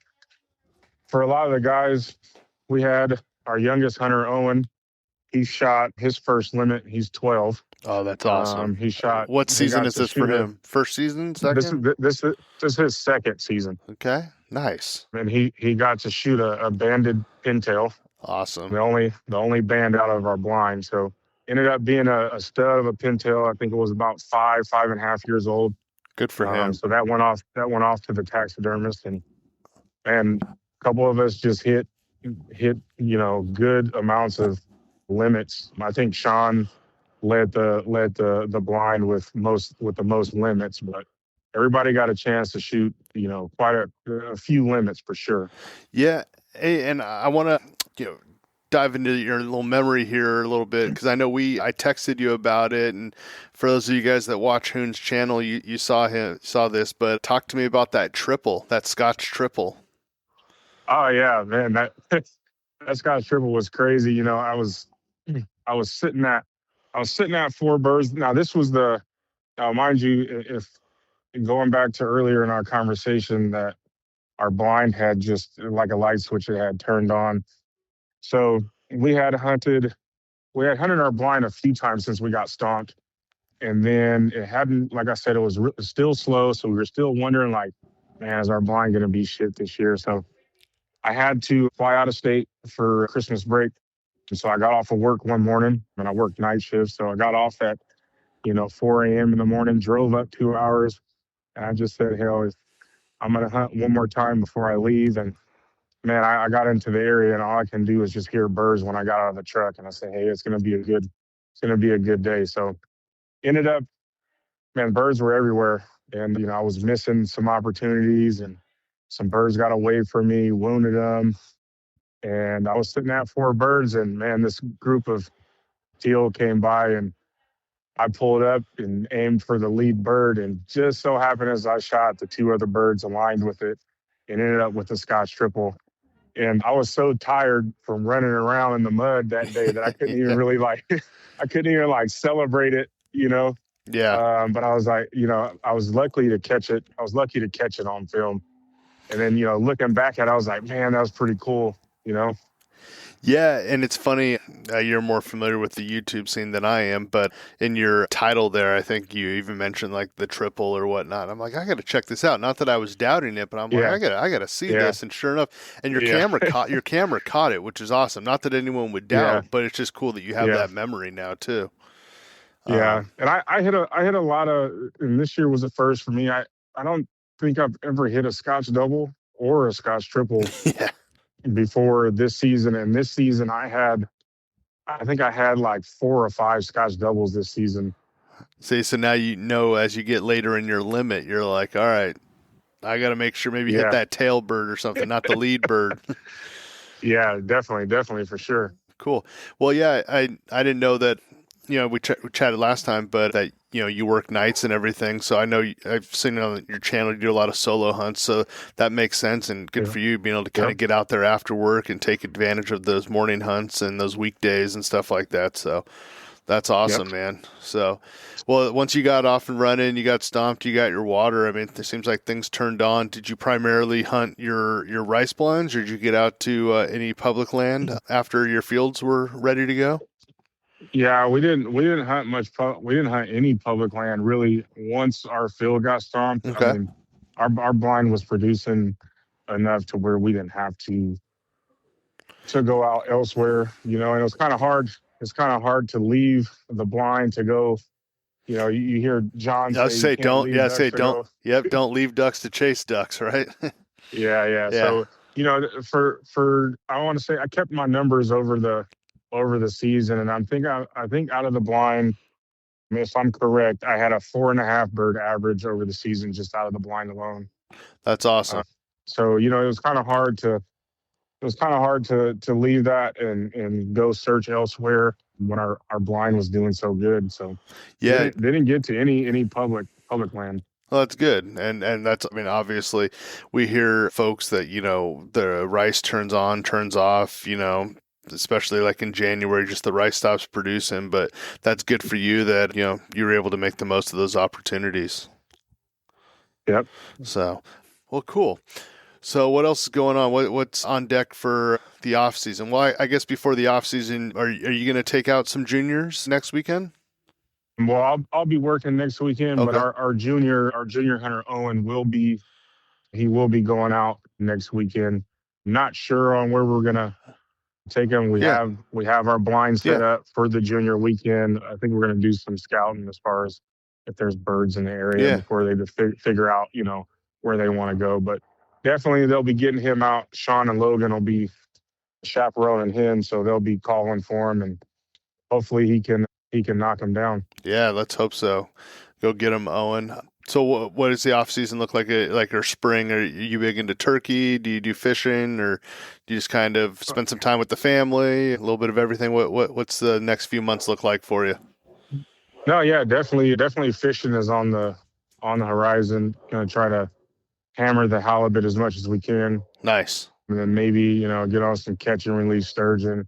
a lot of the guys. We had our youngest hunter, Owen. He shot his first limit. He's 12. Oh, that's awesome. He shot. What season is this for him? First season? Second? This is his second season. Okay, nice. And he got to shoot a banded pintail. Awesome. The only band out of our blind. So ended up being a stud of a pintail. I think it was about 5.5 years old. Good for him. So that went off to the taxidermist, and a couple of us just hit good amounts of limits. I think Sean led the blind with the most limits, but everybody got a chance to shoot, quite a few limits for sure. Yeah. Hey, and I want to, dive into your little memory here a little bit, because I know I texted you about it, and for those of you guys that watch Houn's channel, you saw this, but talk to me about that Scotch triple. Oh yeah, man, that Scotch triple was crazy. You know, I was sitting at 4 birds. Now this was now mind you, if going back to earlier in our conversation, that our blind had just like a light switch that had turned on. So we had hunted our blind a few times since we got stomped. And then it hadn't, like I said, it was still slow. So we were still wondering, like, man, is our blind going to be shit this year? So I had to fly out of state for Christmas break. And so I got off of work one morning, and I worked night shift. So I got off at, 4 a.m. in the morning, drove up 2 hours. And I just said, hell, I'm going to hunt one more time before I leave. And man, I got into the area, and all I can do is just hear birds when I got out of the truck. And I said, hey, it's going to be a good day. So ended up, man, birds were everywhere. And, I was missing some opportunities, and some birds got away from me, wounded them. And I was sitting at 4 birds, and man, this group of teal came by, and I pulled up and aimed for the lead bird. And just so happened as I shot, the 2 other birds aligned with it and ended up with a Scotch triple. And I was so tired from running around in the mud that day that I couldn't even really celebrate it, Yeah. But I was like, I was lucky to catch it. I was lucky to catch it on film. And then, looking back at it, I was like, man, that was pretty cool, Yeah, and it's funny, you're more familiar with the YouTube scene than I am, but in your title there, I think you even mentioned like the triple or whatnot. I'm like, I got to check this out. Not that I was doubting it, but I'm like, I got to see this. And sure enough, and your camera caught it, which is awesome. Not that anyone would doubt, but it's just cool that you have that memory now too. Yeah, and I hit a lot of, and this year was the first for me. I don't think I've ever hit a Scotch double or a Scotch triple before this season. And this season I think I had like 4 or 5 Scotch doubles this season. See, so now as you get later in your limit, you're like, all right, I got to make sure maybe hit that tail bird or something, not the lead bird. Yeah, definitely for sure. Cool. Well, yeah, I didn't know that. We chatted last time, but that you work nights and everything. So I know I've seen it on your channel. You do a lot of solo hunts, so that makes sense. And good for you being able to kind of get out there after work and take advantage of those morning hunts and those weekdays and stuff like that. So that's awesome, man. So, well, once you got off and running, you got stomped, you got your water. I mean, it seems like things turned on. Did you primarily hunt your rice blinds, or did you get out to any public land after your fields were ready to go? Yeah, we didn't hunt much. We didn't hunt any public land really. Once our field got stomped, okay. I mean, our blind was producing enough to where we didn't have to go out elsewhere. And it was kind of hard. It's kind of hard to leave the blind to go. You hear John say, don't leave ducks to chase ducks, right? Yeah. So I want to say I kept my numbers over the season, and I think out of the blind, if I'm correct, I had a 4.5 bird average over the season just out of the blind alone. That's awesome. So it was kind of hard to leave that and go search elsewhere when our blind was doing so good. So they didn't get to any public land. Well, that's good. And that's, I mean, obviously we hear folks that, the rice turns on, turns off, especially like in January, just the rice stops producing, but that's good for you that, you were able to make the most of those opportunities. Yep. So, well, cool. So what else is going on? What's on deck for the off season? Well, I guess before the off season, are you going to take out some juniors next weekend? Well, I'll be working next weekend, but our junior hunter Owen will be going out next weekend. Not sure on where we're gonna take him. We have our blind set up for the junior weekend. I think we're gonna do some scouting as far as if there's birds in the area before they figure out where they want to go. But definitely they'll be getting him out. Sean and Logan will be chaperoning him, so they'll be calling for him, and hopefully he can knock him down. Yeah, let's hope so. Go get him, Owen. So what does the off season look like? Like or spring? Are you big into turkey? Do you do fishing, or do you just kind of spend some time with the family? A little bit of everything. What's the next few months look like for you? No, yeah, definitely fishing is on the horizon. Gonna try to hammer the halibut as much as we can. Nice. And then maybe, get on some catch and release sturgeon.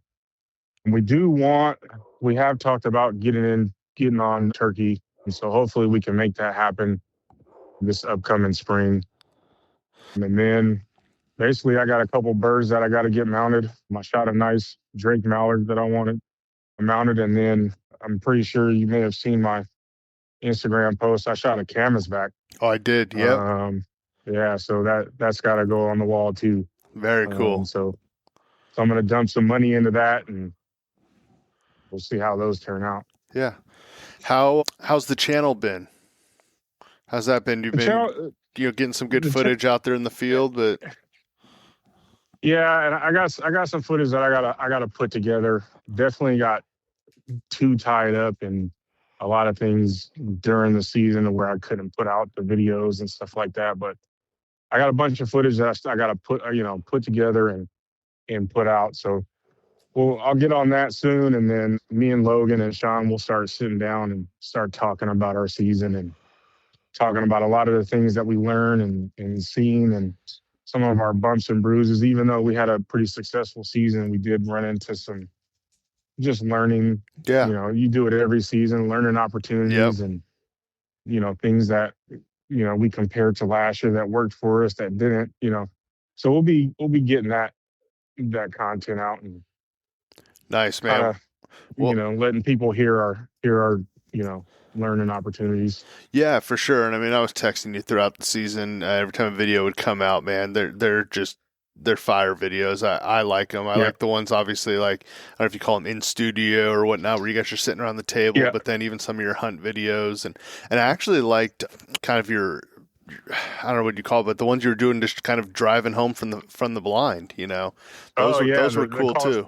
And we have talked about getting on turkey. And so hopefully we can make that happen this upcoming spring. And then basically I got a couple birds that I got to get mounted. I shot a nice Drake mallard that I wanted mounted. And then I'm pretty sure you may have seen my Instagram post. I shot a canvasback. Oh, I did. Yep. Yeah. So that's got to go on the wall too. Very cool. So I'm going to dump some money into that, and we'll see how those turn out. Yeah. How's the channel been? How's that been? You've been getting some good footage out there in the field, but yeah, and I got some footage that I gotta put together. Definitely got too tied up in a lot of things during the season where I couldn't put out the videos and stuff like that. But I got a bunch of footage that I gotta put together and put out. So I'll get on that soon, and then me and Logan and Sean will start sitting down and start talking about our season and talking about a lot of the things that we learn and seen and some of our bumps and bruises. Even though we had a pretty successful season, we did run into some just learning. Yeah. You do it every season, learning opportunities. Yep. And, things that, we compared to last year that worked for us that didn't, so we'll be getting that content out and nice, man. Letting people hear our learning opportunities. Yeah, for sure. And I mean, I was texting you throughout the season. Every time a video would come out, man, they're fire videos. I like them. I like the ones, obviously, like, I don't know if you call them in studio or whatnot, where you guys are sitting around the table, but then even some of your hunt videos. And I actually liked kind of your, I don't know what you call it, but the ones you were doing just kind of driving home from the blind, Those were cool too.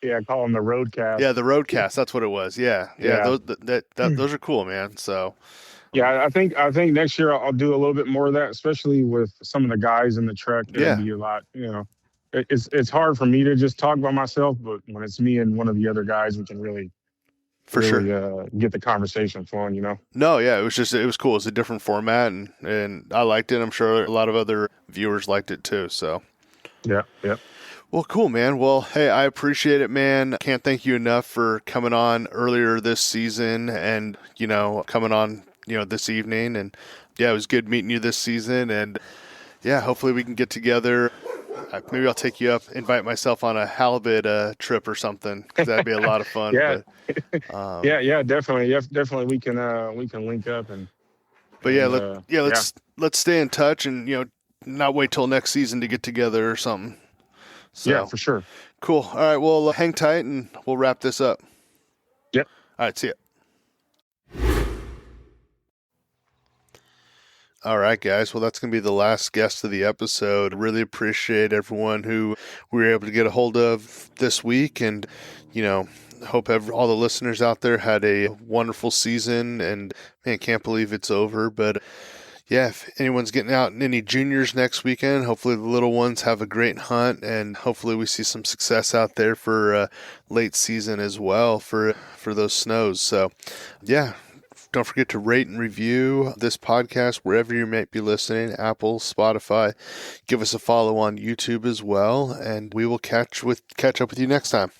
Yeah, call them the roadcast. Yeah, the roadcast. That's what it was. Yeah. Those are cool, man. So. Yeah, I think next year I'll do a little bit more of that, especially with some of the guys in the truck. It'll be a lot. It's hard for me to just talk by myself, but when it's me and one of the other guys, we can really get the conversation flowing. No, yeah, it was cool. It's a different format, and I liked it. I'm sure a lot of other viewers liked it too. So. Yeah. Well, cool, man. Well, hey, I appreciate it, man. Can't thank you enough for coming on earlier this season and, coming on, this evening. And yeah, it was good meeting you this season. And yeah, hopefully we can get together. Maybe I'll take you up, invite myself on a halibut trip or something, because that'd be a lot of fun. Yeah. But, yeah, definitely. Yeah, definitely we can link up let's stay in touch and, not wait till next season to get together or something. So, yeah, for sure. Cool. All right. Well, hang tight and we'll wrap this up. Yep. All right. See ya. All right, guys. Well, that's going to be the last guest of the episode. Really appreciate everyone who we were able to get a hold of this week. And, hope all the listeners out there had a wonderful season. And, man, can't believe it's over. But, yeah, if anyone's getting out in any juniors next weekend, hopefully the little ones have a great hunt, and hopefully we see some success out there for late season as well for those snows. So, yeah, don't forget to rate and review this podcast wherever you might be listening, Apple, Spotify. Give us a follow on YouTube as well, and we will catch up with you next time.